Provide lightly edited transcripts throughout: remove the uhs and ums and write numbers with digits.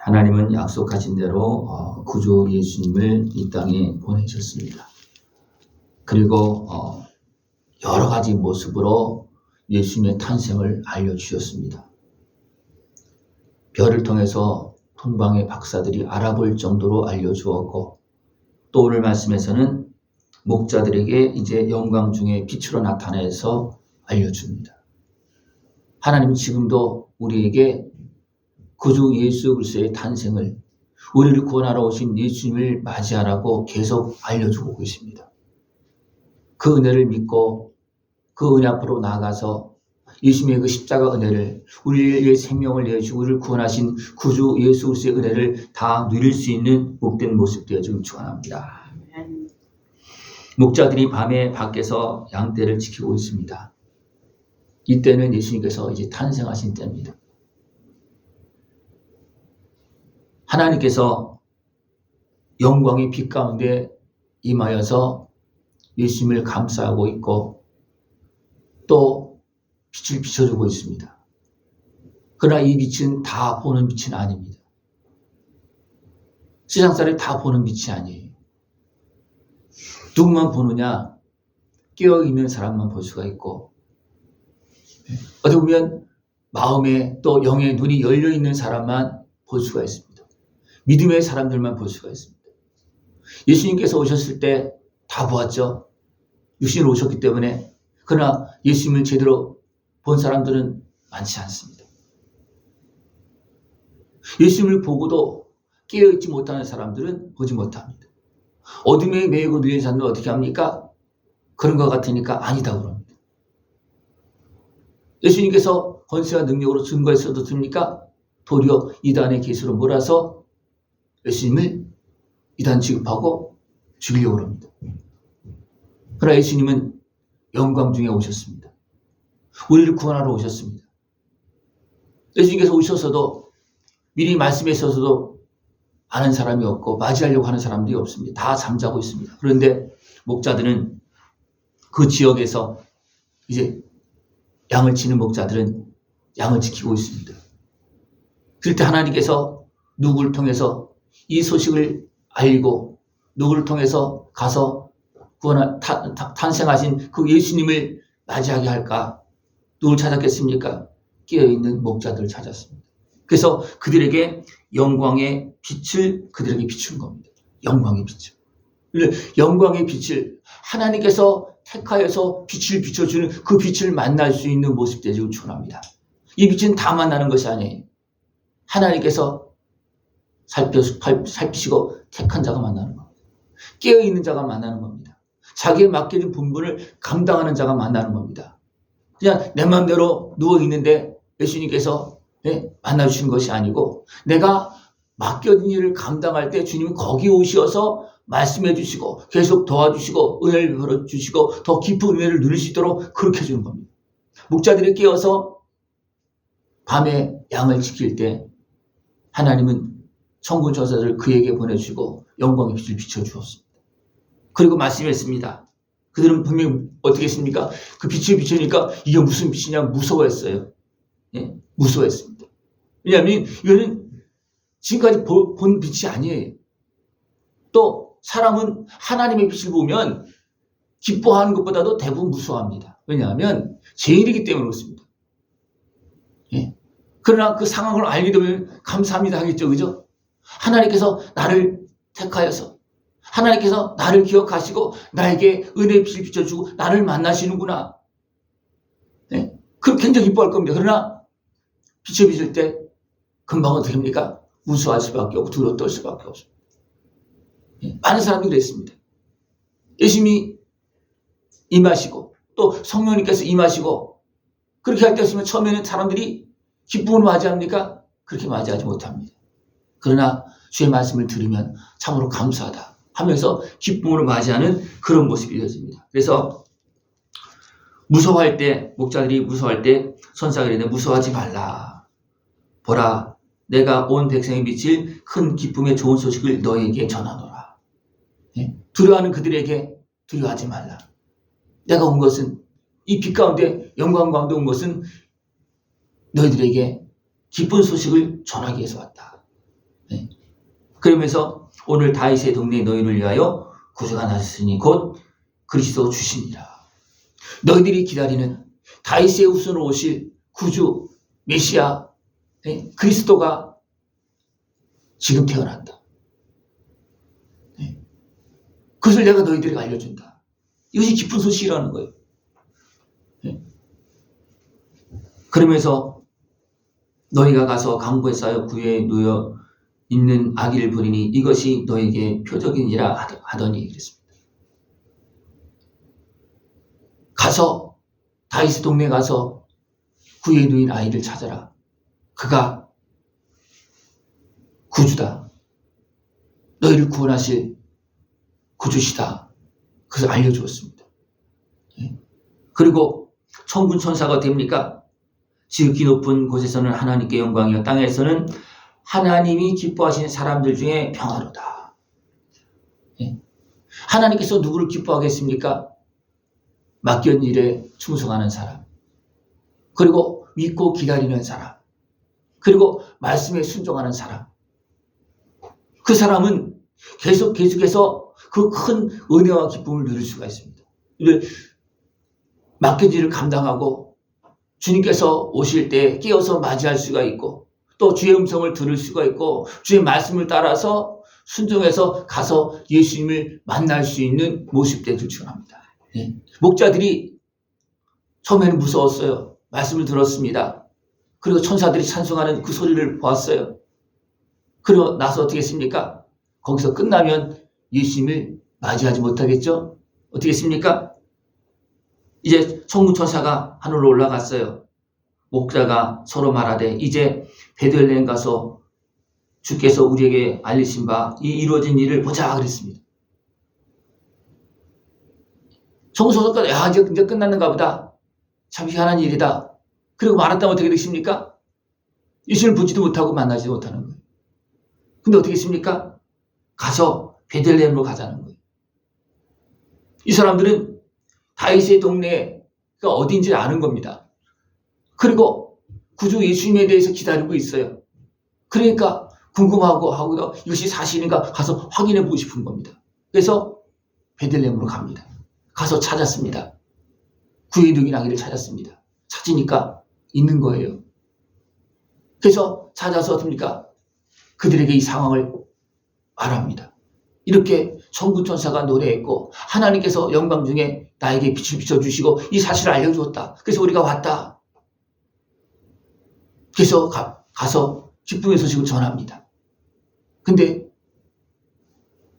하나님은 약속하신 대로 구주 예수님을 이 땅에 보내셨습니다. 그리고 여러 가지 모습으로 예수님의 탄생을 알려주셨습니다. 별을 통해서 동방의 박사들이 알아볼 정도로 알려주었고, 또 오늘 말씀에서는 목자들에게 이제 영광 중에 빛으로 나타내서 알려줍니다. 하나님은 지금도 우리에게 구주 예수 그리스도의 탄생을, 우리를 구원하러 오신 예수님을 맞이하라고 계속 알려주고 계십니다. 그 은혜를 믿고 그 은혜 앞으로 나아가서 예수님의 그 십자가 은혜를, 우리의 생명을 내주시고 우리를 구원하신 구주 예수 그리스도의 은혜를 다 누릴 수 있는 복된 모습 되어지길 축원합니다. 목자들이 밤에 밖에서 양떼를 지키고 있습니다. 이때는 예수님께서 이제 탄생하신 때입니다. 하나님께서 영광의 빛 가운데 임하여서 예수님을 감싸고 있고 또 빛을 비춰주고 있습니다. 그러나 이 빛은 다 보는 빛은 아닙니다. 세상 사람이 다 보는 빛이 아니에요. 누구만 보느냐? 깨어있는 사람만 볼 수가 있고, 어떻게 보면 마음에 또 영의 눈이 열려있는 사람만 볼 수가 있습니다. 믿음의 사람들만 볼 수가 있습니다. 예수님께서 오셨을 때 다 보았죠. 육신으로 오셨기 때문에. 그러나 예수님을 제대로 본 사람들은 많지 않습니다. 예수님을 보고도 깨어있지 못하는 사람들은 보지 못합니다. 어둠에 매이고 누인 사람들은 어떻게 합니까? 그런 것 같으니까 아니다 그럽니다. 예수님께서 권세와 능력으로 증거했어도 됩니까? 도리어 이단의 계수로 몰아서 예수님을 이단 취급하고 죽이려고 합니다. 그러나 예수님은 영광 중에 오셨습니다. 우리를 구원하러 오셨습니다. 예수님께서 오셔서도 미리 말씀했어서도 아는 사람이 없고 맞이하려고 하는 사람들이 없습니다. 다 잠자고 있습니다. 그런데 목자들은 그 지역에서 이제 양을 치는 목자들은 양을 지키고 있습니다. 그럴 때 하나님께서 누구를 통해서 이 소식을 알리고 누구를 통해서 가서 탄생하신 그 예수님을 맞이하게 할까? 누굴 찾았겠습니까? 깨어있는 목자들을 찾았습니다. 그래서 그들에게 영광의 빛을 그들에게 비춘 겁니다. 영광의 빛을. 영광의 빛을 하나님께서 택하여서 빛을 비춰주는 그 빛을 만날 수 있는 모습 되기를 축원합니다. 이 빛은 다 만나는 것이 아니에요. 하나님께서 살피시고 택한 자가 만나는 겁니다. 깨어있는 자가 만나는 겁니다. 자기의 맡겨진 분분을 감당하는 자가 만나는 겁니다. 그냥 내 마음대로 누워있는데 예수님께서 만나주신 것이 아니고 내가 맡겨진 일을 감당할 때 주님이 거기 오셔서 말씀해 주시고 계속 도와주시고 은혜를 벌어주시고 더 깊은 은혜를 누릴 수 있도록 그렇게 해주는 겁니다. 목자들이 깨어서 밤에 양을 지킬 때 하나님은 천군 천사들을 그에게 보내주시고 영광의 빛을 비춰주었습니다. 그리고 말씀했습니다. 그들은 분명히 어떻게 했습니까? 그 빛을 비추니까 이게 무슨 빛이냐 무서워했어요. 무서워했습니다. 왜냐하면 이거는 지금까지 본 빛이 아니에요. 또 사람은 하나님의 빛을 보면 기뻐하는 것보다도 대부분 무서워합니다. 왜냐하면 죄인이기 때문에 그렇습니다. 그러나 그 상황을 알게 되면 감사합니다 하겠죠. 그죠? 하나님께서 나를 택하여서 하나님께서 나를 기억하시고 나에게 은혜의 빛을 비춰주고 나를 만나시는구나. 그럼 굉장히 기뻐할 겁니다. 그러나 빛을 비출 때 금방 어떻게 합니까? 무서워할 수밖에 없고 두려워 떨 수밖에 없습니다. 많은 사람들이 그랬습니다. 예수님이 임하시고 또 성령님께서 임하시고 그렇게 할 때 있으면 처음에는 사람들이 기쁨을 맞이합니까? 그렇게 맞이하지 못합니다. 그러나 주의 말씀을 들으면 참으로 감사하다 하면서 기쁨으로 맞이하는 그런 모습이 되어집니다. 그래서 무서워할 때, 목자들이 무서워할 때 선사가 이르되 무서워하지 말라. 보라, 내가 온 백성에 미칠 큰 기쁨의 좋은 소식을 너에게 전하노라. 두려워하는 그들에게 두려워하지 말라. 내가 온 것은 이 빛 가운데 영광 가운데 온 것은 너희들에게 기쁜 소식을 전하기 위해서 왔다. 네. 그러면서 오늘 다윗의 동네에 너희를 위하여 구주가 나셨으니 곧 그리스도 주시니라. 너희들이 기다리는 다윗의 후손으로 오실 구주 메시아 그리스도가 지금 태어난다. 그것을 내가 너희들에게 알려준다. 이것이 기쁜 소식이라는 거예요. 그러면서 너희가 가서 강보에 쌓여 구에 놓여 있는 아기를 보리니 이것이 너에게 표적이니라 하더니 그랬습니다. 가서 다윗의 동네에 가서 구에 누인 아이를 찾아라. 그가 구주다. 너희를 구원하실 구주시다. 그것을 알려주었습니다. 그리고 천군 천사가 됩니까? 지극히 높은 곳에서는 하나님께 영광이요 땅에서는 하나님이 기뻐하시는 사람들 중에 평화로다. 하나님께서 누구를 기뻐하겠습니까? 맡긴 일에 충성하는 사람, 그리고 믿고 기다리는 사람, 그리고 말씀에 순종하는 사람. 그 사람은 계속해서 그 큰 은혜와 기쁨을 누릴 수가 있습니다. 맡긴 일을 감당하고 주님께서 오실 때 깨어서 맞이할 수가 있고, 또 주의 음성을 들을 수가 있고, 주의 말씀을 따라서 순종해서 가서 예수님을 만날 수 있는 모습들을 주합니다. 목자들이 처음에는 무서웠어요. 말씀을 들었습니다. 그리고 천사들이 찬송하는 그 소리를 보았어요. 그러고 나서 어떻게 했습니까? 거기서 끝나면 예수님을 맞이하지 못하겠죠? 어떻게 했습니까? 이제 천군천사가 하늘로 올라갔어요. 목자가 서로 말하되 이제 베들레헴 가서 주께서 우리에게 알리신 바 이 이루어진 일을 보자 그랬습니다. 천군천사가 야 이제 끝났는가 보다. 참 희한한 일이다. 그리고 말았다면 어떻게 되십니까? 예수님을 보지도 못하고 만나지도 못하는 거예요. 근데 어떻게 했습니까? 가서 베들레헴으로 가자는 거예요. 이 사람들은 다윗의 동네가 어딘지 아는 겁니다. 그리고 구주 예수님에 대해서 기다리고 있어요. 그러니까 궁금하고 하고 이것이 사실인가 가서 확인해 보고 싶은 겁니다. 그래서 베들레헴으로 갑니다. 가서 찾았습니다. 구에 누인 아기를 찾았습니다. 찾으니까 있는 거예요. 그래서 찾아서 어떻습니까? 그들에게 이 상황을 말합니다. 이렇게 천군천사가 노래했고 하나님께서 영광 중에 나에게 빛을 비춰주시고 이 사실을 알려주었다. 그래서 우리가 왔다. 그래서 가서 기쁨의 소식을 전합니다. 근데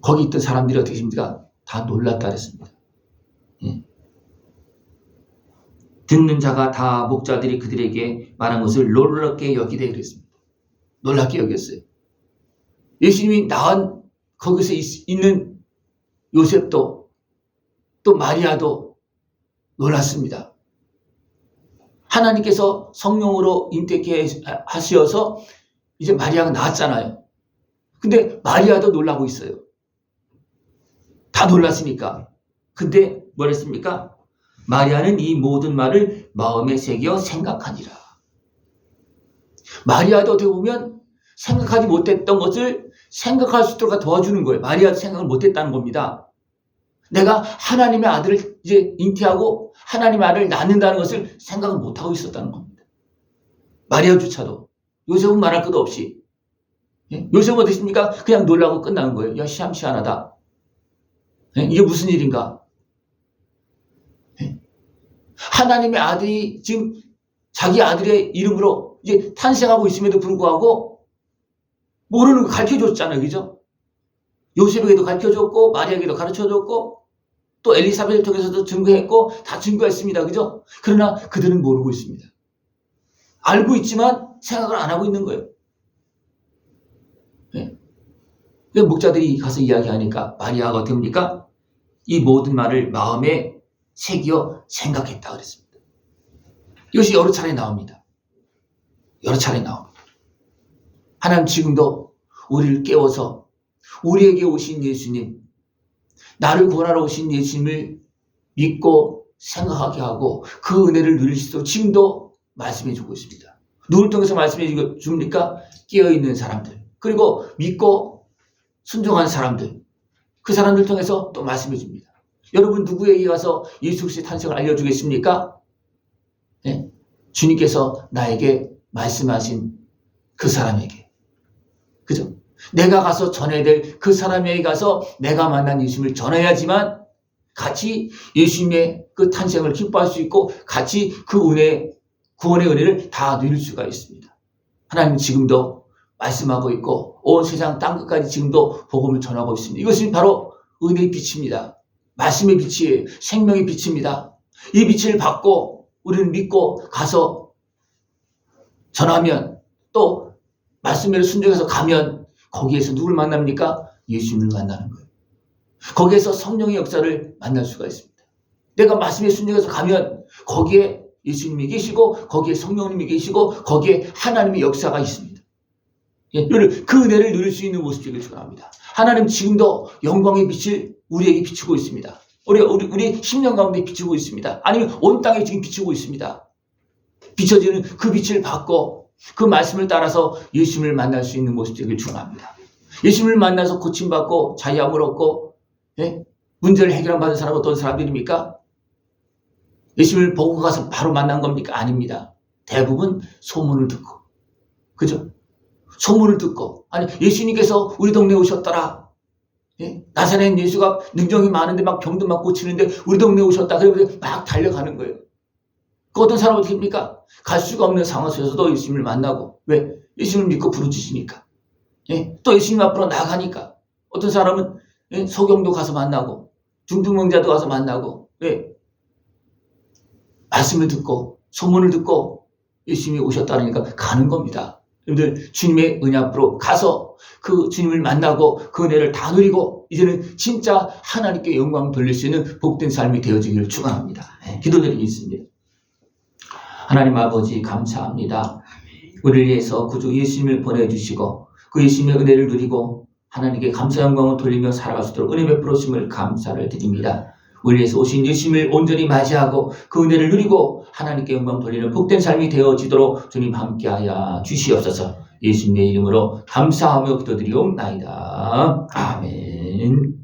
거기 있던 사람들이 어떻게 했습니까? 다 놀랐다 그랬습니다. 듣는 자가 다 목자들이 그들에게 말한 것을 놀랍게 여기되 그랬습니다. 놀랍게 여겼어요. 예수님이 낳은 거기서 있는 요셉도 또 마리아도 놀랐습니다. 하나님께서 성령으로 잉태케 하시어서 이제 마리아가 낳았잖아요. 근데 마리아도 놀라고 있어요. 다 놀랐으니까. 근데 뭐랬습니까? 마리아는 이 모든 말을 마음에 새겨 생각하니라. 마리아도 어떻게 보면 생각하지 못했던 것을 생각할 수 있도록 도와주는 거예요. 마리아도 생각을 못했다는 겁니다. 내가 하나님의 아들을 이제 잉태하고 하나님의 아들을 낳는다는 것을 생각을 못하고 있었다는 겁니다. 마리아조차도. 요셉은 말할 것도 없이. 요셉은 어떻습니까? 그냥 놀라고 끝나는 거예요. 야, 시함시한하다. 이게 무슨 일인가? 하나님의 아들이 지금 자기 아들의 이름으로 이제 탄생하고 있음에도 불구하고 모르는 거 가르쳐줬잖아요. 그죠? 요셉에게도 가르쳐줬고 마리아에게도 가르쳐줬고 또 엘리사벳을 통해서도 증거했고 다 증거했습니다. 그죠? 그러나 그들은 모르고 있습니다. 알고 있지만 생각을 안 하고 있는 거예요. 목자들이 가서 이야기하니까 마리아가 어떻게 합니까? 이 모든 말을 마음에 새겨 생각했다 그랬습니다. 이것이 여러 차례 나옵니다. 여러 차례 나옵니다. 하나님 지금도 우리를 깨워서 우리에게 오신 예수님, 나를 구원하러 오신 예수님을 믿고 생각하게 하고 그 은혜를 누릴 수 있도록 지금도 말씀해 주고 있습니다. 누굴 통해서 말씀해 줍니까? 깨어있는 사람들, 그리고 믿고 순종한 사람들, 그 사람들 통해서 또 말씀해 줍니다. 여러분 누구에게 가서 예수 그리스도의 탄생을 알려주겠습니까? 네? 주님께서 나에게 말씀하신 그 사람에게. 그죠? 내가 가서 전해야 될 그 사람에게 가서 내가 만난 예수님을 전해야지만 같이 예수님의 그 탄생을 기뻐할 수 있고 같이 그 은혜, 구원의 은혜를 다 누릴 수가 있습니다. 하나님 지금도 말씀하고 있고 온 세상 땅끝까지 지금도 복음을 전하고 있습니다. 이것이 바로 은혜의 빛입니다. 말씀의 빛이에요. 생명의 빛입니다. 이 빛을 받고 우리는 믿고 가서 전하면 또 말씀에 순종해서 가면 거기에서 누굴 만납니까? 예수님을 만나는 거예요. 거기에서 성령의 역사를 만날 수가 있습니다. 내가 말씀에 순종해서 가면 거기에 예수님이 계시고 거기에 성령님이 계시고 거기에 하나님의 역사가 있습니다. 그 은혜를 누릴 수 있는 모습들을 축원합니다. 하나님 지금도 영광의 빛을 우리에게 비추고 있습니다. 우리 심령 가운데 비추고 있습니다. 아니면 온 땅에 지금 비추고 있습니다. 비춰지는 그 빛을 받고 그 말씀을 따라서 예수님을 만날 수 있는 모습들을 축원합니다. 예수님을 만나서 고침받고 자유함을 얻고 문제를 해결받은 사람은 어떤 사람들입니까? 예수님을 보고 가서 바로 만난 겁니까? 아닙니다. 대부분 소문을 듣고, 그죠? 소문을 듣고, 아니 예수님께서 우리 동네에 오셨더라. 나사렛 예수가 능력이 많은데 막 병도 막 고치는데 우리 동네에 오셨다. 그러면서 막 달려가는 거예요. 그 어떤 사람은 어떻게 합니까? 갈 수가 없는 상황 속에서도 예수님을 만나고, 왜? 예수님을 믿고 부르짖으니까. 또 예수님 앞으로 나가니까. 어떤 사람은 소경도 가서 만나고, 중증병자도 가서 만나고, 왜? 말씀을 듣고 소문을 듣고 예수님이 오셨다니까 가는 겁니다. 여러분들 주님의 은혜 앞으로 가서 그 주님을 만나고 그 은혜를 다 누리고 이제는 진짜 하나님께 영광 돌릴 수 있는 복된 삶이 되어지기를 축원합니다. 기도드리겠습니다. 하나님 아버지 감사합니다. 우리를 위해서 구주 예수님을 보내주시고 그 예수님의 은혜를 누리고 하나님께 감사 영광을 돌리며 살아갈 수 있도록 은혜 베풀어 주심을 감사를 드립니다. 우리 위해서 오신 예수님을 온전히 맞이하고 그 은혜를 누리고 하나님께 영광 돌리는 복된 삶이 되어지도록 주님 함께하여 주시옵소서. 예수님의 이름으로 감사하며 기도드리옵나이다. 아멘.